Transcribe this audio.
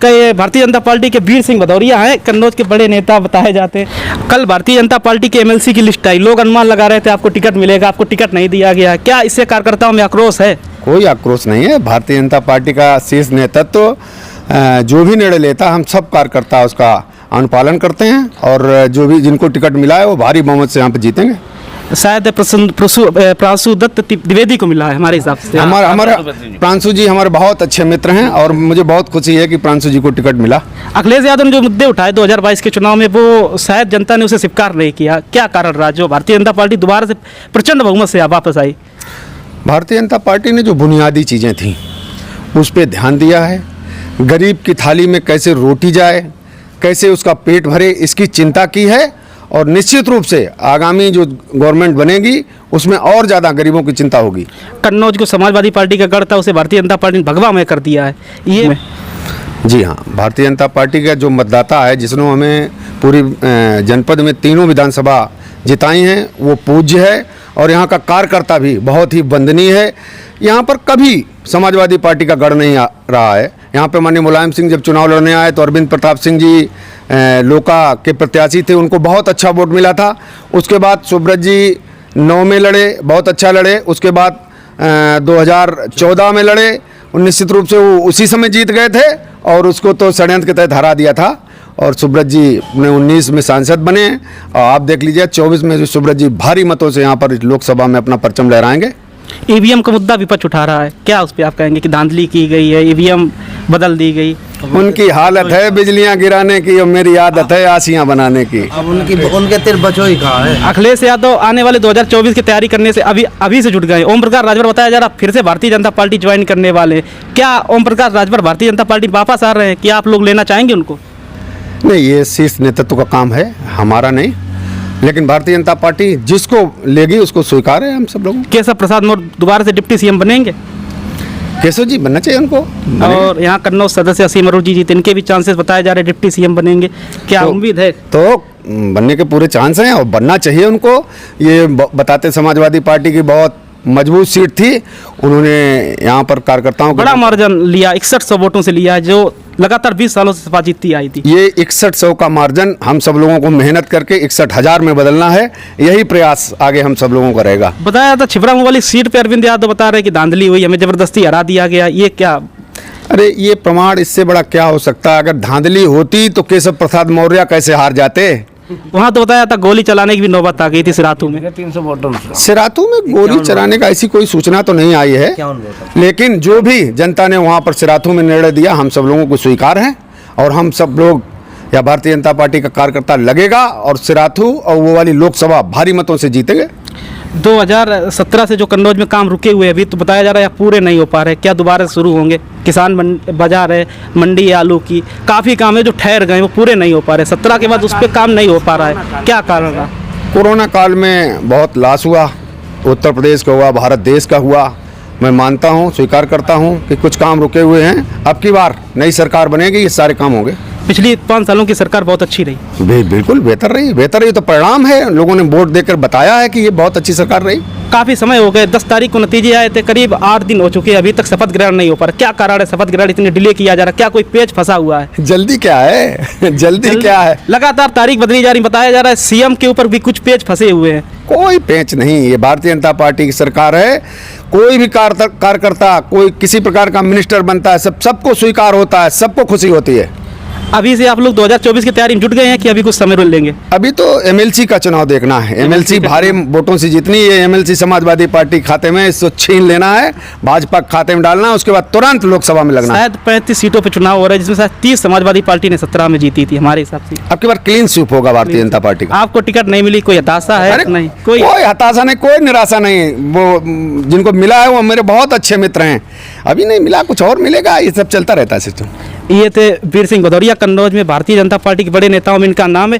Bharatiya Janata party के वीर सिंह भदौरिया हैं, कन्नौज के बड़े नेता बताए जाते हैं। कल भारतीय जनता पार्टी के एमएलसी की लिस्ट आई, लोग अनुमान लगा रहे थे आपको टिकट मिलेगा, आपको टिकट नहीं दिया गया। क्या इससे कार्यकर्ताओं में आक्रोश है? कोई आक्रोश नहीं है। भारतीय जनता पार्टी का शीर्ष नेतृत्व जो भी निर्णय लेता हम सब कार्यकर्ता उसका अनुपालन करते हैं और जो भी जिनको टिकट मिला है वो भारी बहुमत से यहाँ पे जीतेंगे। शायद प्रांशु दत्त द्विवेदी को मिला है हमारे हिसाब से। हमारा प्रांशु जी हमारे बहुत अच्छे मित्र हैं और मुझे बहुत खुशी है कि प्रांशु जी को टिकट मिला। अखिलेश यादव ने जो मुद्दे उठाए 2022 के चुनाव में, वो शायद जनता ने उसे स्वीकार नहीं किया। क्या कारण रहा जो भारतीय जनता पार्टी दोबारा से प्रचंड बहुमत से वापस आई? भारतीय जनता पार्टी ने जो बुनियादी चीज़ें थीं उस पर ध्यान दिया है। गरीब की थाली में कैसे रोटी जाए, कैसे उसका पेट भरे, इसकी चिंता की है और निश्चित रूप से आगामी जो गवर्नमेंट बनेगी उसमें और ज़्यादा गरीबों की चिंता होगी। कन्नौज को समाजवादी पार्टी का गढ़ था, उसे भारतीय जनता पार्टी ने भगवामय कर दिया है। ये जी हाँ, भारतीय जनता पार्टी का जो मतदाता है जिसने हमें पूरी जनपद में तीनों विधानसभा जिताई हैं वो पूज्य है और यहाँ का कार्यकर्ता भी बहुत ही वंदनीय है। यहाँ पर कभी समाजवादी पार्टी का गढ़ नहीं रहा है। यहाँ पे माननीय मुलायम सिंह जब चुनाव लड़ने आए तो अरविंद प्रताप सिंह जी लोका के प्रत्याशी थे, उनको बहुत अच्छा वोट मिला था। उसके बाद सुब्रत जी 9 में लड़े, बहुत अच्छा लड़े। उसके बाद 2014 में लड़े, निश्चित रूप से वो उसी समय जीत गए थे और उसको तो षड्यंत्र के तहत हरा दिया था और सुब्रत जी ने 19 में सांसद बने और आप देख लीजिए 24 में सुब्रत जी भारी मतों से यहाँ पर लोकसभा में अपना परचम लहराएंगे। ईवीएम का मुद्दा विपक्ष उठा रहा है, क्या उस पर आप कहेंगे कि धांधली की गई है, ईवीएम बदल दी गई? उनकी हालत है बिजलियां गिराने की और मेरी आदत है आसियां बनाने की। अब उनके तिर बचो ही कहाँ है। अखिलेश यादव आने वाले 2024 की तैयारी करने से अभी से जुट गए। ओम प्रकाश राजभर बताया जा रहा फिर से भारतीय जनता पार्टी ज्वाइन करने वाले। क्या ओम प्रकाश राजभर भारतीय जनता पार्टी वापस आ रहे हैं? क्या आप लोग लेना चाहेंगे उनको? नहीं, ये शीर्ष नेतृत्व का काम है, हमारा नहीं। लेकिन भारतीय जनता पार्टी जिसको लेगी उसको स्वीकार है हम सब लोगों। केशव प्रसाद मौर्य दोबारा से डिप्टी सीएम बनेंगे? केशव जी बनना चाहिए उनको। और यहाँ कन्नौज सदस्य असीम अरोड़ा जी जीत, इनके भी चांसेस बताए जा रहे डिप्टी सीएम बनेंगे, क्या उम्मीद है? तो बनने के पूरे चांस हैं और बनना चाहिए उनको। ये बताते समाजवादी पार्टी की बहुत मजबूत सीट थी, उन्होंने यहाँ पर कार्यकर्ताओं बड़ा मार्जिन लिया, 6100 वोटों से लिया, जो लगातार 20 सालों से सपा जीतती आई थी। ये 6100 का मार्जिन हम सब लोगों को मेहनत करके 61,000 में बदलना है, यही प्रयास आगे हम सब लोगों का रहेगा। बताया था छिबरामऊ वाली सीट पे अरविंद यादव बता रहे कि धांधली हुई, हमें जबरदस्ती हरा दिया गया, ये क्या? अरे ये प्रमाण इससे बड़ा क्या हो सकता है? अगर धांधली होती तो केशव प्रसाद मौर्य कैसे हार जाते? वहाँ तो बताया था गोली चलाने की भी नौबत आ गई थी सिराथू में। 300 वोटों सिराथू में गोली चलाने का ऐसी कोई सूचना तो नहीं आई है, लेकिन जो भी जनता ने वहाँ पर सिराथू में निर्णय दिया हम सब लोगों को स्वीकार है और हम सब लोग या भारतीय जनता पार्टी का कार्यकर्ता लगेगा और सिराथू और वो वाली लोकसभा भारी मतों से जीतेंगे। 2017 से जो कन्नौज में काम रुके हुए अभी तो बताया जा रहा है पूरे नहीं हो पा रहे, क्या दोबारा शुरू होंगे? किसान बाजार है, मंडी है आलू की, काफ़ी काम है जो ठहर गए, वो पूरे नहीं हो पा रहे। 17 के बाद उस पर काम नहीं हो पा रहा है, क्या कारण रहा? कोरोना काल में बहुत लॉस हुआ, उत्तर प्रदेश का हुआ, भारत देश का हुआ। मैं मानता हूँ, स्वीकार करता हूँ कि कुछ काम रुके हुए हैं। अब की बार नई सरकार बनेगी, ये सारे काम होंगे। पिछली 5 सालों की सरकार बहुत अच्छी रही। बिल्कुल बेहतर रही तो परिणाम है, लोगों ने वोट देकर बताया है कि ये बहुत अच्छी सरकार रही। काफ़ी समय हो गए, 10 तारीख को नतीजे आए थे, करीब 8 दिन हो चुके हैं, अभी तक शपथ ग्रहण नहीं हो पा रहा। क्या कारण है शपथ ग्रहण इतने डिले किया जा रहा है? क्या कोई पेच फंसा हुआ है? जल्दी क्या है जल्दी क्या है? लगातार तारीख बदली जा रही, बताया जा रहा है सीएम के ऊपर भी कुछ पेच फंसे हुए हैं। कोई पेच नहीं, ये भारतीय जनता पार्टी की सरकार है। कोई भी कार्यकर्ता कोई किसी प्रकार का मिनिस्टर बनता है, सबको स्वीकार होता है, सबको खुशी होती है। अभी से आप लोग 2024 की तैयारी में जुट गए हैं कि अभी कुछ समय रोक लेंगे? अभी तो एमएलसी का चुनाव देखना है। एमएलसी भारी वोटों से जीतनी है। एमएलसी समाजवादी पार्टी खाते में, इसको छीन लेना है, भाजपा खाते में डालना है, उसके बाद तुरंत लोकसभा में लगना है। शायद 35 सीटों पे चुनाव हो रहा है, जिसमें शायद 30 समाजवादी पार्टी ने 17 में जीती थी हमारे हिसाब से। अब की बार क्लीन स्वीप होगा भारतीय जनता पार्टी का। आपको टिकट नहीं मिली, कोई हताशा है? नहीं, कोई हताशा नहीं, कोई निराशा नहीं। वो जिनको मिला है वो मेरे बहुत अच्छे मित्र हैं। अभी नहीं मिला, कुछ और मिलेगा, ये सब चलता रहता है सिस्टम। ये थे वीर सिंह भदौरिया, कन्नौज में भारतीय जनता पार्टी के बड़े नेताओं में इनका नाम है।